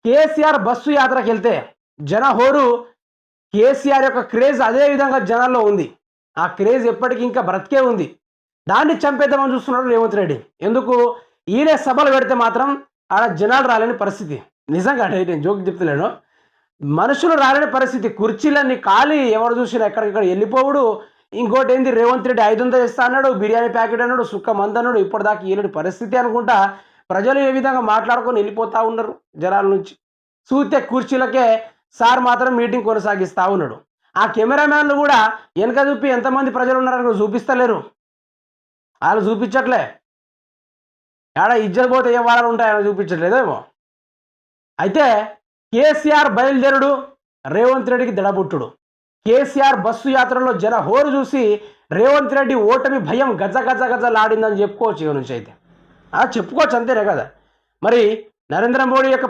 KCR bus యాత్రకు వెళ్తే జన హోరు కేసీఆర్ యొక్క క్రేజ్ అదే విధంగా జనాల్లో ఉంది. ఆ క్రేజ్ ఎప్పటికీ ఇంకా బ్రతికే ఉంది. దాన్ని చంపేద్దామని చూస్తున్నాడు రేవంత్ రెడ్డి. ఎందుకు? ఈయనే సభలు పెడితే మాత్రం ఆడ జనాలు రాలేని పరిస్థితి. నిజంగా అంటే నేను జోక్ చెప్తలేను. మనుషులు రాలేని పరిస్థితి. కుర్చీలన్నీ ఖాళీ, ఎవరు చూసినా ఎక్కడిక్కడ వెళ్ళిపోవుడు. ఇంకోటి ఏంది, రేవంత్ రెడ్డి 500 ఇస్తా అన్నాడు, బిర్యానీ ప్యాకెట్ అన్నాడు, సుక్క మంది అన్నాడు. ఇప్పటిదాకా ఈయనటి పరిస్థితి అనుకుంటా ప్రజలు ఏ విధంగా మాట్లాడుకొని వెళ్ళిపోతూ ఉన్నారు జనాల నుంచి. చూస్తే కుర్చీలకే సార్ మాత్రం మీటింగ్ కొనసాగిస్తూ ఉన్నాడు. ఆ కెమెరామ్యాన్లు కూడా వెనక చూపి ఎంతమంది ప్రజలు ఉన్నారని చూపిస్తలేరు. వాళ్ళు చూపించట్లే. ఏడ ఇజ్జత్ పోతే ఏ వారాలు ఉంటాయని చూపించట్లేదేమో. అయితే కేసీఆర్ బయలుదేరుడు, రేవంత్ రెడ్డికి దడబుట్టుడు. కేసీఆర్ బస్సు యాత్రలో జన హోరు చూసి రేవంత్ రెడ్డి ఓటమి భయం గజ గజ గజలాడిందని చెప్పుకోవచ్చు. ఇక నుంచి అయితే చెప్పుకోవచ్చు, అంతేనే కదా. మరి నరేంద్ర మోడీ యొక్క